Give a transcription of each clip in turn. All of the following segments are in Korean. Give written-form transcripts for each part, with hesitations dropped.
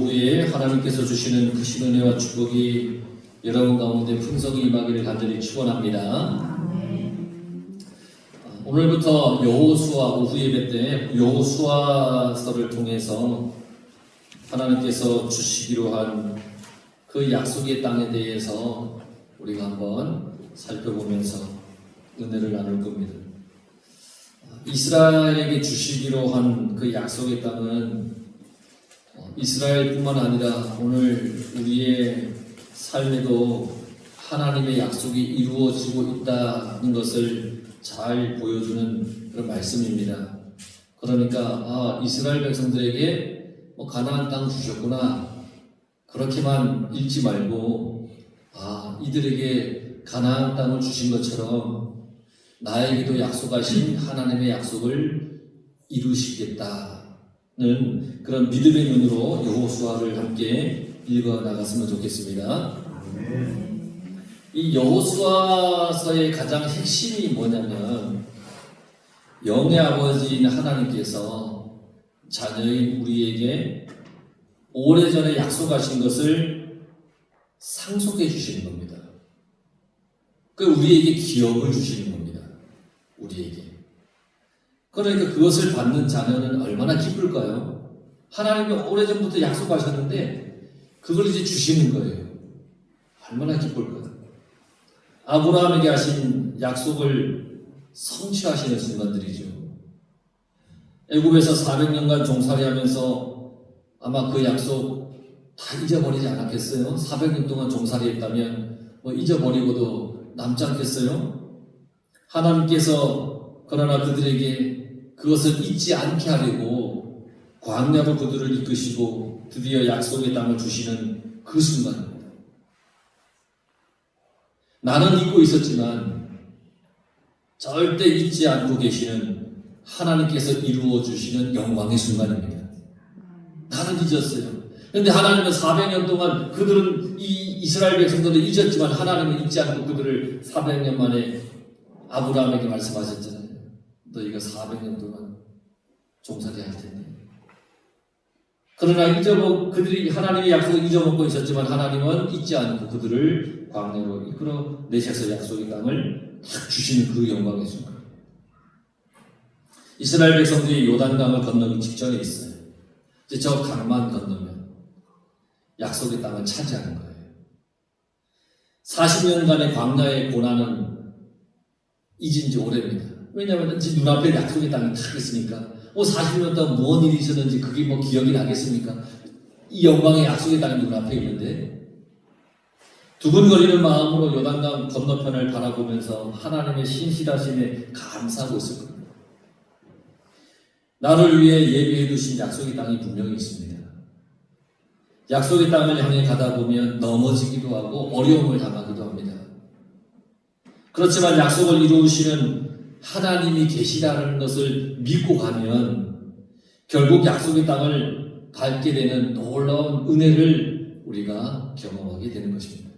오후에 하나님께서 주시는 크신 은혜와 축복이 여러분 가운데 풍성히 임하기를 간절히 축원합니다. 오늘부터 여호수아 오후 예배 때 여호수아서를 통해서 하나님께서 주시기로 한 그 약속의 땅에 대해서 우리가 한번 살펴보면서 은혜를 나눌 겁니다. 이스라엘에게 주시기로 한 그 약속의 땅은 이스라엘뿐만 아니라 오늘 우리의 삶에도 하나님의 약속이 이루어지고 있다는 것을 잘 보여주는 그런 말씀입니다. 그러니까 이스라엘 백성들에게 가나안 땅 주셨구나 그렇게만 읽지 말고 이들에게 가나안 땅을 주신 것처럼 나에게도 약속하신 하나님의 약속을 이루시겠다는 그런 믿음의 눈으로 여호수아를 함께 읽어 나갔으면 좋겠습니다. 이 여호수아서의 가장 핵심이 뭐냐면 영의 아버지인 하나님께서 자녀인 우리에게 오래전에 약속하신 것을 상속해 주시는 겁니다. 우리에게 기업을 주시는 겁니다. 우리에게. 그러니까 그것을 받는 자녀는 얼마나 기쁠까요? 하나님이 오래전부터 약속하셨는데 그걸 이제 주시는 거예요. 얼마나 기쁠까요? 아브라함에게 하신 약속을 성취하시는 순간들이죠. 애굽에서 400년간 종살이하면서 아마 그 약속 다 잊어버리지 않았겠어요? 400년 동안 종살이했다면 잊어버리고도 남지 않겠어요? 하나님께서 그러나 그들에게 그것을 잊지 않게 하려고 광야로 그들을 이끄시고 드디어 약속의 땅을 주시는 그 순간입니다. 나는 잊고 있었지만 절대 잊지 않고 계시는 하나님께서 이루어 주시는 영광의 순간입니다. 나는 잊었어요. 그런데 하나님은 400년 동안 그들은 이 이스라엘 백성들을 잊었지만 하나님은 잊지 않고 그들을 400년 만에 아브라함에게 말씀하셨잖아요. 너희가 400년 동안 종살이 할 텐데. 그러나 그들이 하나님의 약속을 잊어먹고 있었지만 하나님은 잊지 않고 그들을 광야로 이끌어 내셔서 약속의 땅을 딱 주시는 그 영광의 순간. 이스라엘 백성들이 요단강을 건너기 직전에 있어요. 이제 저 강만 건너면 약속의 땅을 차지하는 거예요. 40년간의 광야의 고난은 잊은 지 오래입니다. 왜냐하면 이제 눈앞에 약속의 땅이 딱 있으니까 40년 동안 무슨 일이 있었는지 그게 기억이 나겠습니까? 이 영광의 약속의 땅이 눈앞에 있는데 두근거리는 마음으로 요단강 건너편을 바라보면서 하나님의 신실하심에 감사하고 있을 겁니다. 나를 위해 예비해 두신 약속의 땅이 분명히 있습니다. 약속의 땅을 향해 가다 보면 넘어지기도 하고 어려움을 당하기도 합니다. 그렇지만 약속을 이루시는 하나님이 계시다는 것을 믿고 가면 결국 약속의 땅을 밟게 되는 놀라운 은혜를 우리가 경험하게 되는 것입니다.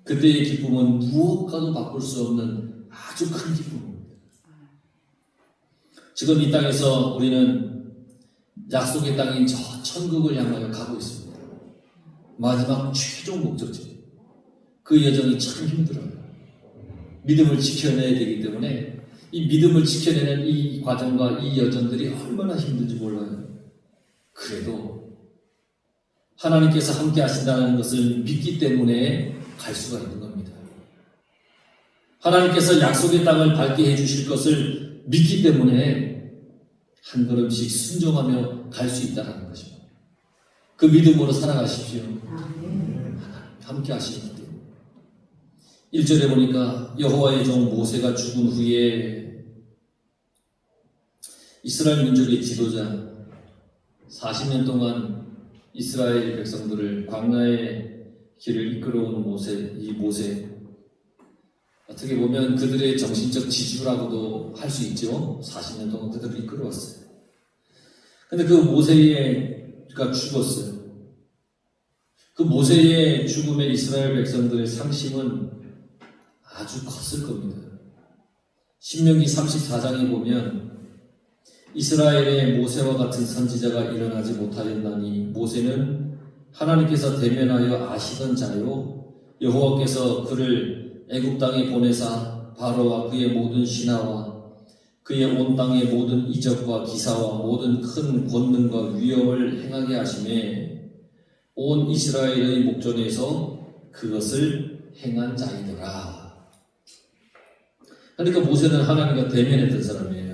그때의 기쁨은 무엇과도 바꿀 수 없는 아주 큰 기쁨입니다. 지금 이 땅에서 우리는 약속의 땅인 저 천국을 향하여 가고 있습니다. 마지막 최종 목적지. 그 여정이 참 힘들어요. 믿음을 지켜내야 되기 때문에 이 믿음을 지켜내는 이 과정과 이 여정들이 얼마나 힘든지 몰라요. 그래도 하나님께서 함께 하신다는 것을 믿기 때문에 갈 수가 있는 겁니다. 하나님께서 약속의 땅을 밟게 해주실 것을 믿기 때문에 한 걸음씩 순종하며 갈 수 있다는 것입니다. 그 믿음으로 살아가십시오. 함께 하시기 때문에. 1절에 보니까 여호와의 종 모세가 죽은 후에 이스라엘 민족의 지도자 40년 동안 이스라엘 백성들을 광야의 길을 이끌어온 모세 어떻게 보면 그들의 정신적 지주라고도 할 수 있죠. 40년 동안 그들을 이끌어왔어요. 근데 그 모세가 죽었어요. 그 모세의 죽음에 이스라엘 백성들의 상심은 아주 컸을 겁니다. 신명기 34장에 보면 이스라엘의 모세와 같은 선지자가 일어나지 못하였나니 모세는 하나님께서 대면하여 아시던 자요 여호와께서 그를 애굽 땅에 보내사 바로와 그의 모든 신하와 그의 온 땅의 모든 이적과 기사와 모든 큰 권능과 위엄을 행하게 하심에 온 이스라엘의 목전에서 그것을 행한 자이더라. 그러니까 모세는 하나님과 대면했던 사람이에요.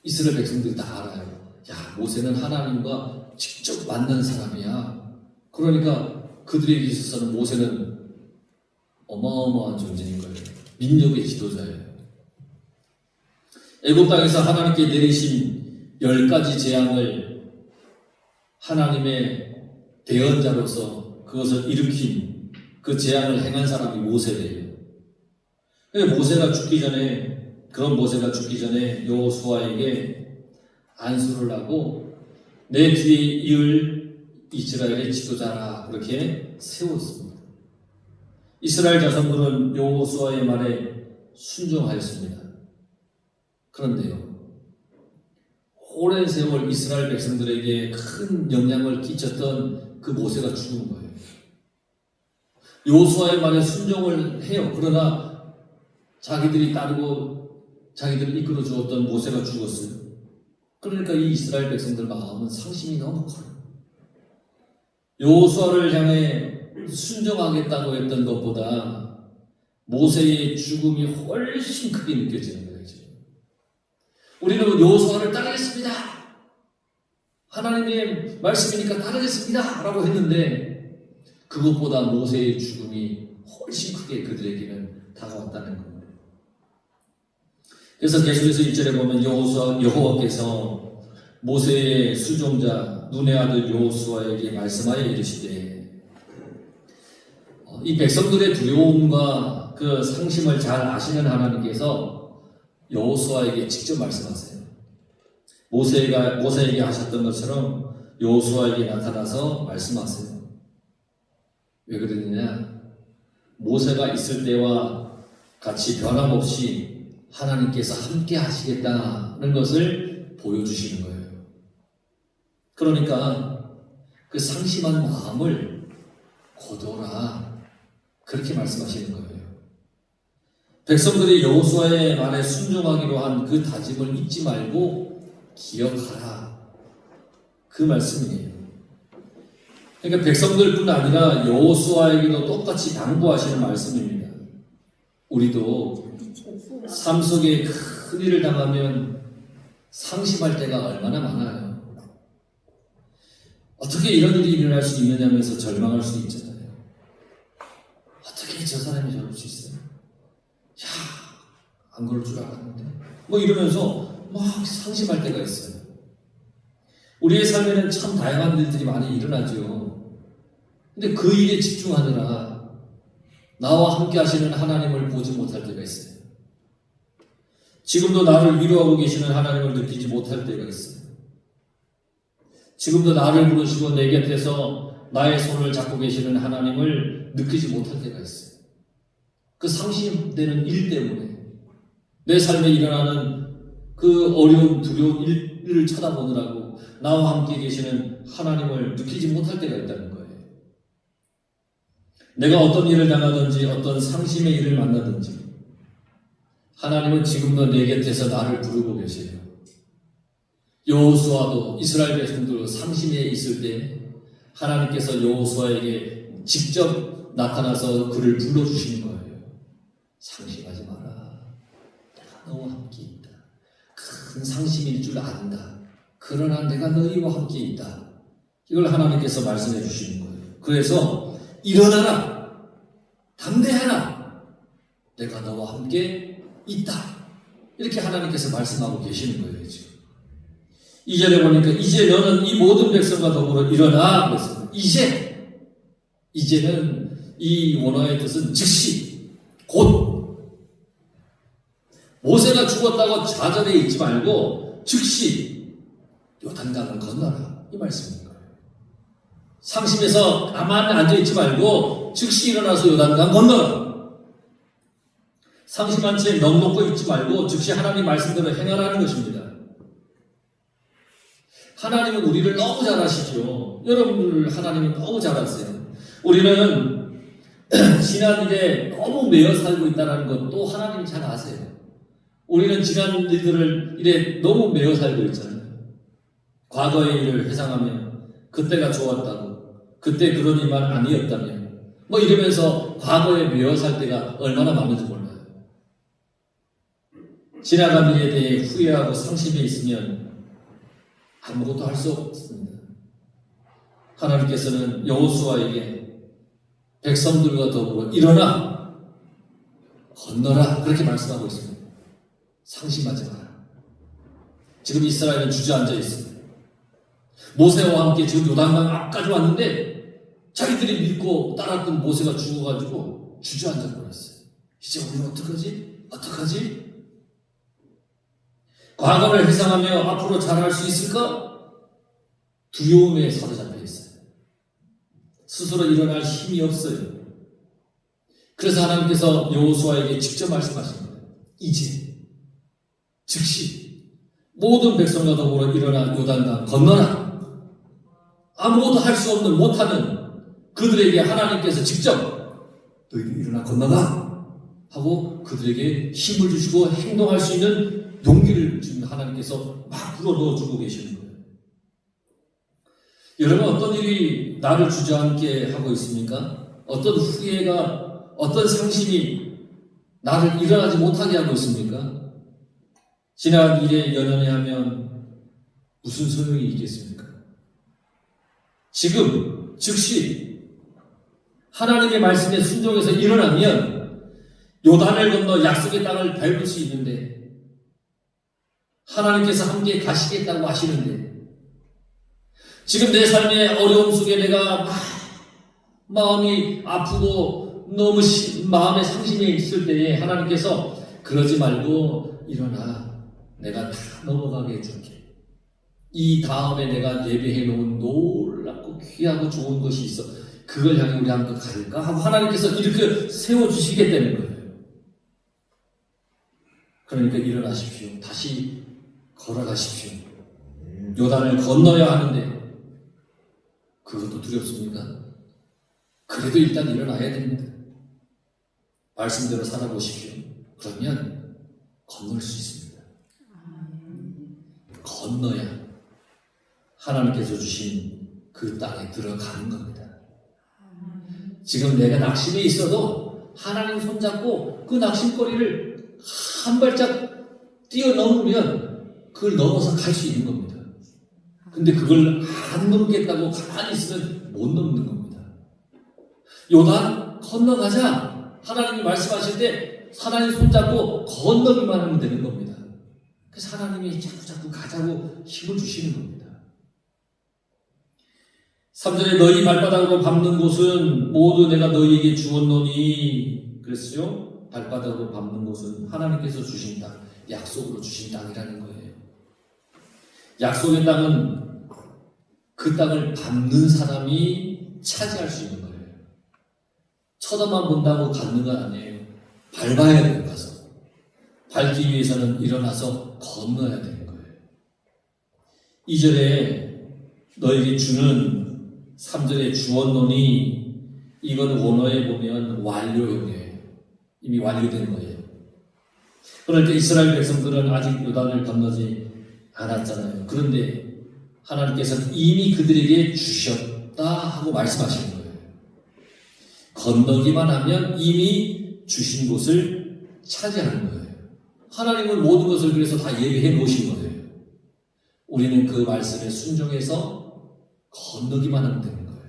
이스라엘 백성들이 다 알아요. 야, 모세는 하나님과 직접 만난 사람이야. 그러니까 그들에게 있어서는 모세는 어마어마한 존재인 거예요. 민족의 지도자예요. 애굽 땅에서 하나님께 내리신 10가지 재앙을 하나님의 대언자로서 그것을 일으킨 그 재앙을 행한 사람이 모세예요. 모세가 죽기 전에, 그런 모세가 죽기 전에 여호수아에게 안수를 하고 내 뒤에 이을 이스라엘의 지도자라 그렇게 세웠습니다. 이스라엘 자손들은 여호수아의 말에 순종하였습니다. 그런데요, 오랜 세월 이스라엘 백성들에게 큰 영향을 끼쳤던 그 모세가 죽은 거예요. 여호수아의 말에 순종을 해요. 그러나 자기들이 따르고 자기들을 이끌어 주었던 모세가 죽었어요. 그러니까 이 이스라엘 백성들 마음은 상심이 너무 커요. 여호수아를 향해 순종하겠다고 했던 것보다 모세의 죽음이 훨씬 크게 느껴지는 거예요. 우리는 여호수아를 따르겠습니다. 하나님의 말씀이니까 따르겠습니다. 라고 했는데 그것보다 모세의 죽음이 훨씬 크게 그들에게는 다가왔다는 겁니다. 그래서 계속해서 1절에 보면 여호와께서 모세의 수종자 눈의 아들 여호수아에게 말씀하여 이르시되, 이 백성들의 두려움과 그 상심을 잘 아시는 하나님께서 여호수아에게 직접 말씀하세요. 모세에게 하셨던 것처럼 여호수아에게 나타나서 말씀하세요. 왜 그러느냐? 모세가 있을 때와 같이 변함없이 하나님께서 함께 하시겠다는 것을 보여주시는 거예요. 그러니까 그 상심한 마음을 거둬라, 그렇게 말씀하시는 거예요. 백성들이 여호수아의 말에 순종하기로 한 그 다짐을 잊지 말고 기억하라, 그 말씀이에요. 그러니까 백성들뿐 아니라 여호수아에게도 똑같이 당부하시는 말씀입니다. 우리도 삶 속에 큰 일을 당하면 상심할 때가 얼마나 많아요. 어떻게 이런 일이 일어날 수 있느냐면서 절망할 수 있잖아요. 어떻게 저 사람이 저럴 수 있어요? 야, 안 그럴 줄 알았는데. 뭐 이러면서 막 상심할 때가 있어요. 우리의 삶에는 참 다양한 일들이 많이 일어나죠. 근데 그 일에 집중하느라 나와 함께 하시는 하나님을 보지 못할 때가 있어요. 지금도 나를 위로하고 계시는 하나님을 느끼지 못할 때가 있어요. 지금도 나를 부르시고 내 곁에서 나의 손을 잡고 계시는 하나님을 느끼지 못할 때가 있어요. 그 상심되는 일 때문에 내 삶에 일어나는 그 어려운 두려운 일을 쳐다보느라고 나와 함께 계시는 하나님을 느끼지 못할 때가 있다는 거예요. 내가 어떤 일을 당하든지 어떤 상심의 일을 만나든지 하나님은 지금도 내 곁에서 나를 부르고 계세요. 여호수아도 이스라엘 백성들 상심에 있을 때 하나님께서 여호수아에게 직접 나타나서 그를 불러주시는 거예요. 상심하지 마라. 내가 너와 함께 있다. 큰 상심일 줄 안다. 그러나 내가 너희와 함께 있다. 이걸 하나님께서 말씀해 주시는 거예요. 그래서 일어나라. 담대하라. 내가 너와 함께 있다. 이렇게 하나님께서 말씀하고 계시는 거예요. 지금. 2절에 보니까 이제 너는 이 모든 백성과 더불어 일어나 그랬습니다. 이제는 이 원어의 뜻은 즉시, 곧. 모세가 죽었다고 좌절해 있지 말고 즉시 요단강을 건너라, 이 말씀인 거예요. 상심해서 가만히 앉아있지 말고 즉시 일어나서 요단강 건너라. 상심한 채 넋놓고 있지 말고 즉시 하나님 말씀대로 행하라는 것입니다. 하나님은 우리를 너무 잘 아시죠. 여러분들 하나님은 너무 잘 아세요. 우리는 지난 일에 너무 매여 살고 있다는 것도 하나님이 잘 아세요. 우리는 지난 일들을 일에 너무 매여 살고 있잖아요. 과거의 일을 회상하며 그때가 좋았다고, 그때 그런 일만 아니었다며 뭐 이러면서 과거에 매여 살 때가 얼마나 많은지 몰라요. 지나간 일에 대해 후회하고 상심해 있으면 아무것도 할 수 없습니다. 하나님께서는 여호수아에게 백성들과 더불어 일어나 건너라 그렇게 말씀하고 있습니다. 상심하지 마라. 지금 이스라엘은 주저앉아 있습니다. 모세와 함께 지금 요단강 앞까지 왔는데 자기들이 믿고 따랐던 모세가 죽어가지고 주저앉아 버렸어요. 이제 우리는 어떡하지? 어떡하지? 과거를 회상하며 앞으로 잘할 수 있을까? 두려움에 사로잡혀 있어요. 스스로 일어날 힘이 없어요. 그래서 하나님께서 여호수아에게 직접 말씀하십니다. 이제 즉시 모든 백성과 더불어 일어나 요단강 건너라. 아무것도 할 수 없는 못하는 그들에게 하나님께서 직접 너희들 일어나 건너가 하고 그들에게 힘을 주시고 행동할 수 있는 용기를 지금 하나님께서 막 불어넣어 주고 계시는 거예요. 여러분 어떤 일이 나를 주저앉게 하고 있습니까? 어떤 후회가 어떤 상심이 나를 일어나지 못하게 하고 있습니까? 지난 일에 연연해하면 무슨 소용이 있겠습니까? 지금 즉시 하나님의 말씀에 순종해서 일어나면 요단을 건너 약속의 땅을 밟을 수 있는데 하나님께서 함께 가시겠다고 하시는데 지금 내 삶의 어려움 속에 내가 마음이 아프고 너무 마음에 상심이 있을 때에 하나님께서 그러지 말고 일어나 내가 다 넘어가게 해줄게. 이 다음에 내가 예배해 놓은 놀랍고 귀하고 좋은 것이 있어. 그걸 향해 우리 한번 갈까? 하고 하나님께서 이렇게 세워주시겠다는 거예요. 그러니까 일어나십시오. 다시 걸어가십시오. 요단을 건너야 하는데 그것도 두렵습니까? 그래도 일단 일어나야 됩니다. 말씀대로 살아보십시오. 그러면 건널 수 있습니다. 건너야 하나님께서 주신 그 땅에 들어가는 겁니다. 지금 내가 낙심에 있어도 하나님 손잡고 그 낙심거리를 한 발짝 뛰어넘으면 그걸 넘어서 갈 수 있는 겁니다. 근데 그걸 안 넘겠다고 가만히 있으면 못 넘는 겁니다. 요단 건너가자 하나님이 말씀하실 때 하나님 손잡고 건너기만 하면 되는 겁니다. 그래서 하나님이 자꾸 가자고 힘을 주시는 겁니다. 3절에 너희 발바닥으로 밟는 곳은 모두 내가 너희에게 주었노니 그랬어요. 발바닥으로 밟는 곳은 하나님께서 주신 땅, 약속으로 주신 땅이라는 거예요. 약속의 땅은 그 땅을 밟는 사람이 차지할 수 있는 거예요. 쳐다만 본다고 갖는 건 아니에요. 밟아야 돼요. 가서. 밟기 위해서는 일어나서 건너야 되는 거예요. 2절에 너에게 주는 3절에 주었노니 이건 원어에 보면 완료형이에요. 이미 완료된 거예요. 그러니까 이스라엘 백성들은 아직 요단을 건너지 않았잖아요. 그런데 하나님께서는 이미 그들에게 주셨다 하고 말씀하시는 거예요. 건너기만 하면 이미 주신 곳을 차지하는 거예요. 하나님은 모든 것을 그래서 다 예비해 놓으신 거예요. 우리는 그 말씀에 순종해서 건너기만 하면 되는 거예요.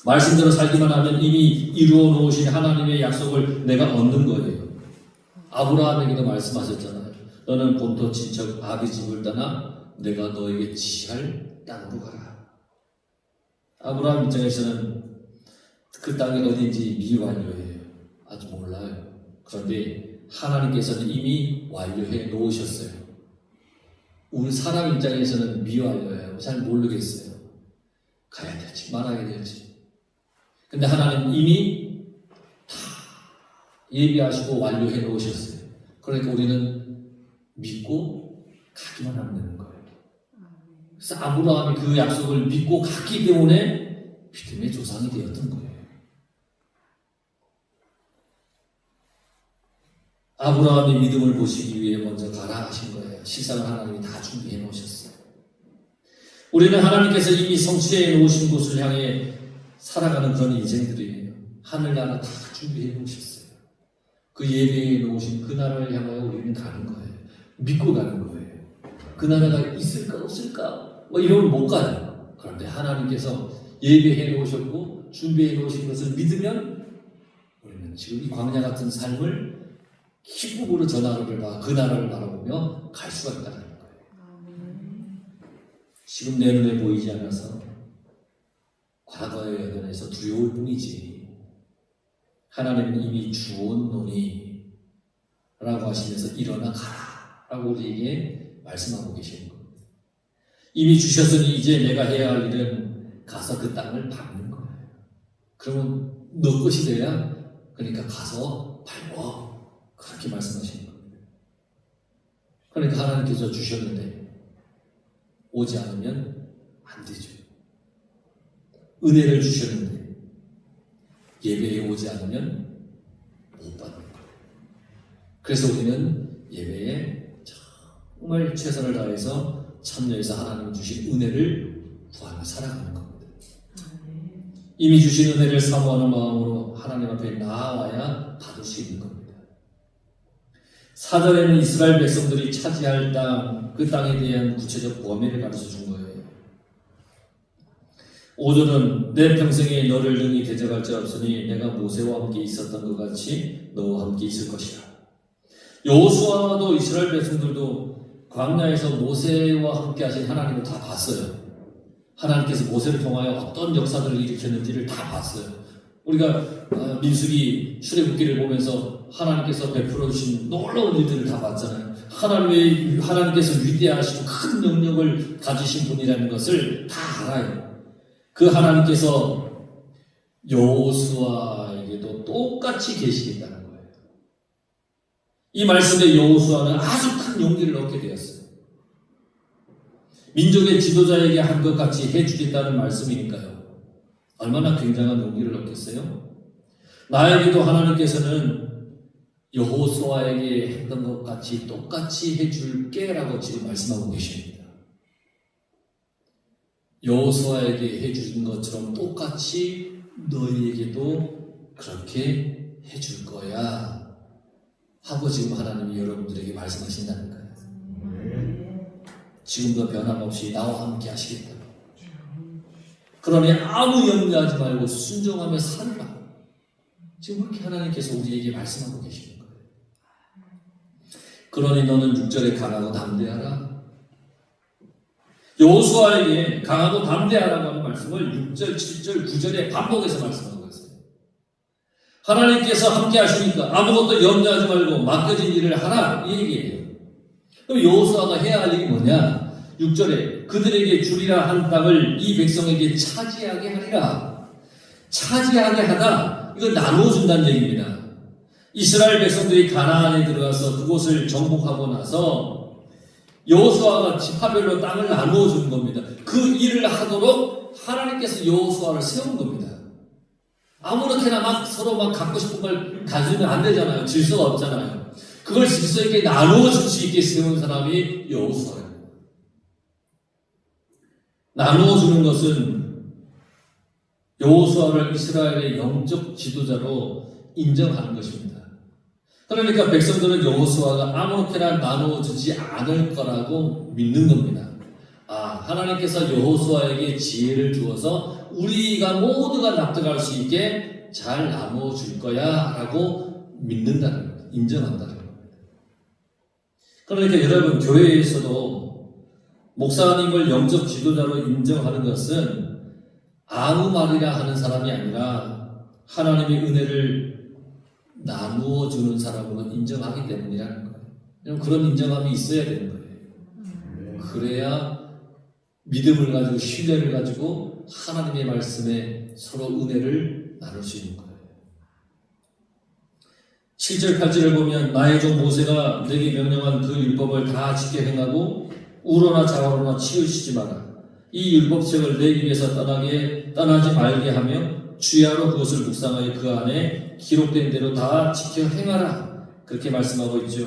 말씀대로 살기만 하면 이미 이루어 놓으신 하나님의 약속을 내가 얻는 거예요. 아브라함에게도 말씀하셨잖아요. 너는 본토 친척 아비 집을 떠나 내가 너에게 지시할 땅으로 가라. 아브라함 입장에서는 그 땅이 어딘지 미완료예요. 아직 몰라요. 그런데 하나님께서는 이미 완료해 놓으셨어요. 우리 사람 입장에서는 미완료예요. 잘 모르겠어요. 가야 될지 말아야 될지. 근데 하나님 이미 다 예비하시고 완료해 놓으셨어요. 그러니까 우리는 믿고 가기만 하면 되는 거예요. 그래서 아브라함이 그 약속을 믿고 갔기 때문에 믿음의 조상이 되었던 거예요. 아브라함이 믿음을 보시기 위해 먼저 가라 하신 거예요. 시상을 하나님이 다 준비해 놓으셨어요. 우리는 하나님께서 이미 성취해 놓으신 곳을 향해 살아가는 그런 인생들이에요. 하늘나라 다 준비해 놓으셨어요. 그 예배해 놓으신 그 나라를 향하여 우리는 가는 거예요. 믿고 가는 거예요. 그 나라가 있을까 없을까 뭐 이러면 못 가요. 그런데 하나님께서 예배해 놓으셨고 준비해 놓으신 것을 믿으면 우리는 지금 이 광야 같은 삶을 기쁨으로 저 나라를 그 나라를 바라보며 갈 수가 있다는 거예요. 지금 내 눈에 보이지 않아서 과거의 여전에서 두려울 뿐이지 하나님은 이미 주었노니 라고 하시면서 일어나 가라 라고 우리에게 말씀하고 계시는 겁니다. 이미 주셨으니 이제 내가 해야 할 일은 가서 그 땅을 밟는 거예요. 그러면 너 것이 돼야 그러니까 가서 밟어 그렇게 말씀하시는 겁니다. 그러니까 하나님께서 주셨는데 오지 않으면 안 되죠. 은혜를 주셨는데 예배에 오지 않으면 못 받는 거예요. 그래서 우리는 예배에 정말 최선을 다해서 참여해서 하나님 주신 은혜를 구하며 살아가는 겁니다. 이미 주신 은혜를 사모하는 마음으로 하나님 앞에 나아와야 받을 수 있는 겁니다. 4절에는 이스라엘 백성들이 차지할 땅, 그 땅에 대한 구체적 범위를 가르쳐 준 거예요. 5절은 내 평생에 너를 능히 대적할 자 없으니 내가 모세와 함께 있었던 것 같이 너와 함께 있을 것이라. 여호수아도 이스라엘 백성들도 광야에서 모세와 함께 하신 하나님을 다 봤어요. 하나님께서 모세를 통하여 어떤 역사들을 일으켰는지를 다 봤어요. 우리가 민수기 출애굽기를 보면서 하나님께서 베풀어 주신 놀라운 일들을 다 봤잖아요. 하나님께서 위대하시고 큰 능력을 가지신 분이라는 것을 다 알아요. 그 하나님께서 여호수아에게도 똑같이 계시겠다는 거예요. 이 말씀에 여호수아는 아주 큰 용기를 얻게 되었어요. 민족의 지도자에게 한 것 같이 해주겠다는 말씀이니까요. 얼마나 굉장한 용기를 얻겠어요? 나에게도 하나님께서는 여호수아에게 했던 것 같이 똑같이 해줄게 라고 지금 말씀하고 계십니다. 여호수아에게 해주신 것처럼 똑같이 너희에게도 그렇게 해줄 거야 하고 지금 하나님이 여러분들에게 말씀하신다는 거예요. 지금도 변함없이 나와 함께 하시겠다. 그러니 아무 염려하지 말고 순종하며 살라. 지금 그렇게 하나님께서 우리에게 말씀하고 계시는 거예요. 그러니 너는 6절에 강하고 담대하라. 여호수아에게 강하고 담대하라고 하는 말씀을 6절, 7절, 9절에 반복해서 말씀하고 있어요. 하나님께서 함께 하시니까 아무것도 염려하지 말고 맡겨진 일을 하라 이 얘기예요. 그럼 여호수아가 해야 할 일이 뭐냐? 6절에 그들에게 주리라 한 땅을 이 백성에게 차지하게 하리라. 차지하게 하다, 이거 나누어준다는 얘기입니다. 이스라엘 백성들이 가나안에 들어가서 그곳을 정복하고 나서 여호수아가 지파별로 땅을 나누어 준 겁니다. 그 일을 하도록 하나님께서 여호수아를 세운 겁니다. 아무렇게나 막 서로 막 갖고 싶은 걸 가지면 안 되잖아요. 질서가 없잖아요. 그걸 질서 있게 나누어 줄 수 있게 세운 사람이 여호수아예요. 나누어 주는 것은 여호수아를 이스라엘의 영적 지도자로 인정하는 것입니다. 그러니까 백성들은 여호수아가 아무렇게나 나누어 주지 않을 거라고 믿는 겁니다. 하나님께서 여호수아에게 지혜를 주어서 우리가 모두가 납득할 수 있게 잘 나누어 줄 거야 라고 믿는다는 겁니다. 인정한다는 겁니다. 그러니까 여러분, 교회에서도 목사님을 영적 지도자로 인정하는 것은 아무 말이나 하는 사람이 아니라 하나님의 은혜를 나누어 주는 사람으로 인정하기 때문이라는 거예요. 그런 인정함이 있어야 되는 거예요. 그래야 믿음을 가지고 신뢰를 가지고 하나님의 말씀에 서로 은혜를 나눌 수 있는 거예요. 7절 8절을 보면 나의 종 모세가 내게 명령한 그 율법을 다 지켜 행하고 우러나 좌우로나 치우치지 마라. 이 율법책을 내 입에서 떠나지 말게 하며 주야로 그것을 묵상하여 그 안에 기록된 대로 다 지켜 행하라. 그렇게 말씀하고 있죠.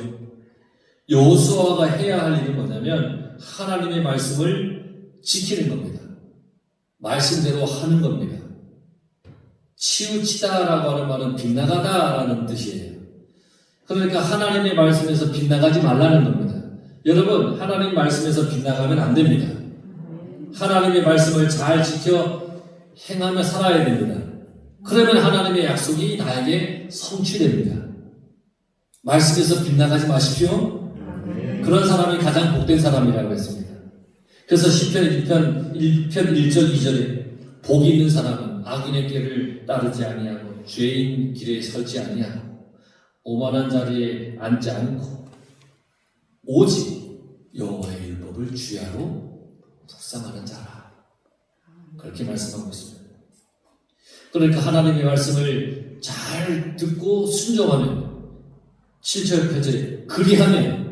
여호수아가 해야 할 일은 뭐냐면 하나님의 말씀을 지키는 겁니다. 말씀대로 하는 겁니다. 치우치다라고 하는 말은 빗나가다라는 뜻이에요. 그러니까 하나님의 말씀에서 빗나가지 말라는 겁니다. 여러분, 하나님 말씀에서 빗나가면 안 됩니다. 하나님의 말씀을 잘 지켜 행하며 살아야 됩니다. 그러면 하나님의 약속이 나에게 성취됩니다. 말씀에서 빗나가지 마십시오. 그런 사람이 가장 복된 사람이라고 했습니다. 그래서 시편 1편 1절 2절에 복이 있는 사람은 악인의 길을 따르지 아니하고 죄인 길에 설지 아니하고 오만한 자리에 앉지 않고 오직 여호와의 율법을 주야로 묵상하는 자라. 그렇게 말씀하고 있습니다. 그러니까 하나님의 말씀을 잘 듣고 순종하면 7절 8절에 그리하면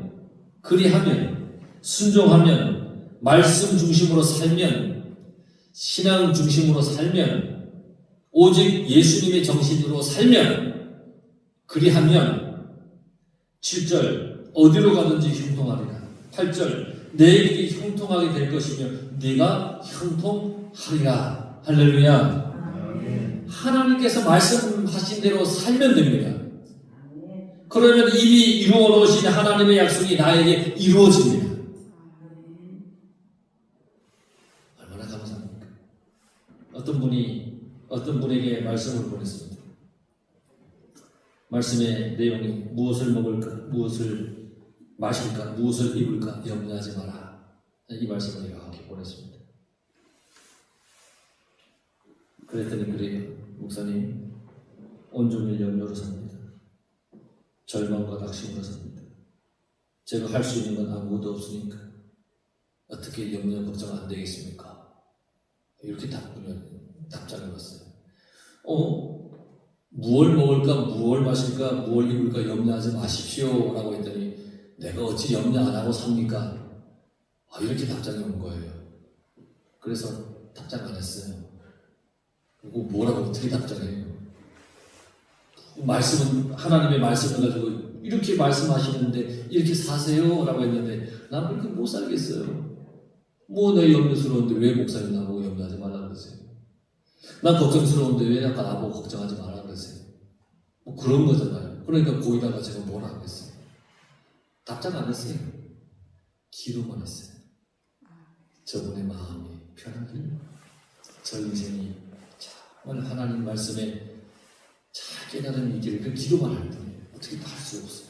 순종하면 말씀 중심으로 살면 신앙 중심으로 살면 오직 예수님의 정신으로 살면 그리하면 7절 어디로 가든지 형통하리라. 8절 내 길이 형통하게 될 것이며 네가 형통하리라. 할렐루야. 하나님께서 말씀하신 대로 살면 됩니다. 그러면 이미 이루어 놓으신 하나님의 약속이 나에게 이루어집니다. 얼마나 감사합니까? 어떤 분에게 말씀을 보냈습니다. 말씀의 내용이 무엇을 먹을까, 무엇을 마실까, 무엇을 입을까 염려하지 마라. 이 말씀을 이렇게 보냈습니다. 그랬더니 그래요. 목사님, 온종일 염려로 삽니다. 절망과 낙심으로 삽니다. 제가 할 수 있는 건 아무것도 없으니까 어떻게 염려 걱정 안 되겠습니까? 이렇게 답장을 왔어요. 무얼 먹을까, 무얼 마실까, 무얼 입을까 염려하지 마십시오 라고 했더니 내가 어찌 염려 안 하고 삽니까? 이렇게 답장이 온 거예요. 그래서 답장 안 했어요. 그리고 뭐라고 어떻게 답장해요? 말씀은 하나님의 말씀을 가지고 이렇게 말씀하시는데 이렇게 사세요 라고 했는데 난 그렇게 못 살겠어요. 뭐 내 염려스러운데 왜 목사님 나보고 염려하지 말라 그러세요? 난 걱정스러운데 왜 약간 나보고 걱정하지 말라 그러세요? 뭐 그런 거잖아요. 그러니까 거기다가 제가 뭐라 하겠어요? 답장 안 했어요. 기도만 했어요. 저분의 마음이 편하길, 저 인생이 정말 하나님 말씀에 잘 깨달은 이기를 그 기도만 할 뿐이에요. 어떻게 다 할 수 없어요.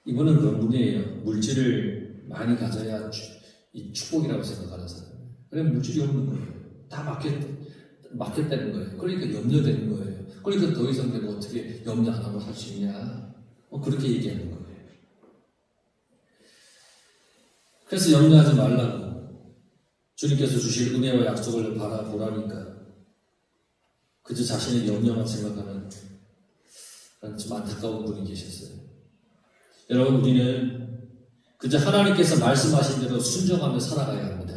이분은 그런 분이에요. 물질을 많이 가져야 이 축복이라고 생각하는 사람. 그냥 물질이 없는 거예요. 다 막혔다는 거예요. 그러니까 염려되는 거예요. 그러니까 더 이상 내가 어떻게 염려 안 하고 살 수 있냐. 그렇게 얘기하는 거예요. 그래서 염려하지 말라고 주님께서 주실 은혜와 약속을 바라보라니까 그저 자신의 염려만 생각하는 좀 안타까운 분이 계셨어요. 여러분, 우리는 그저 하나님께서 말씀하신 대로 순종하며 살아가야 합니다.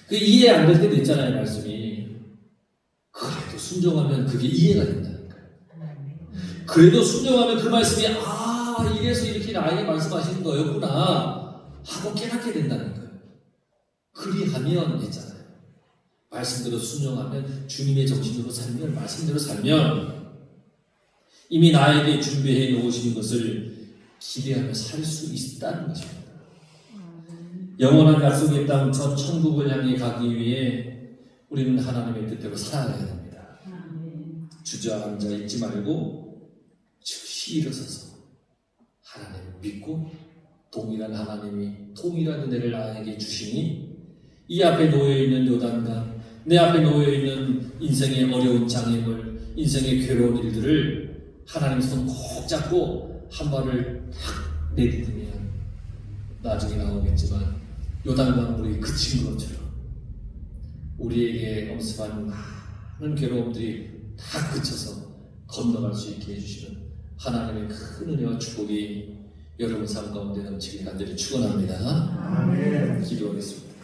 그 이해 안 될 때도 있잖아요, 말씀이. 그래도 순종하면 그게 이해가 된다니까요. 그래도 순종하면 그 말씀이 이래서 이렇게 나에게 말씀하시는 거였구나 하고 깨닫게 된다니까요. 그리하면 했잖아요. 말씀대로 순종하면 주님의 정신으로 살면 말씀대로 살면 이미 나에게 준비해 놓으신 것을 기대하며 살 수 있다는 것입니다. 영원한 약속의 땅 저 천국을 향해 가기 위해 우리는 하나님의 뜻대로 살아가야 됩니다. 주저앉아 있지 말고 즉시 일어서서 하나님을 믿고 동일한 하나님이 동일한 은혜를 나에게 주시니 이 앞에 놓여있는 요단강, 내 앞에 놓여있는 인생의 어려운 장애물, 인생의 괴로운 일들을 하나님 손 꼭 잡고 한 발을 탁 내딛으면 나중에 나오겠지만 요단강 물이 그친 것처럼 우리에게 엄습한 많은 괴로움들이 다 그쳐서 건너갈 수 있게 해주시는 하나님의 큰 은혜와 축복이 여러분 삶 가운데 넘치길 간절히 축원합니다. 아멘. 기도하겠습니다.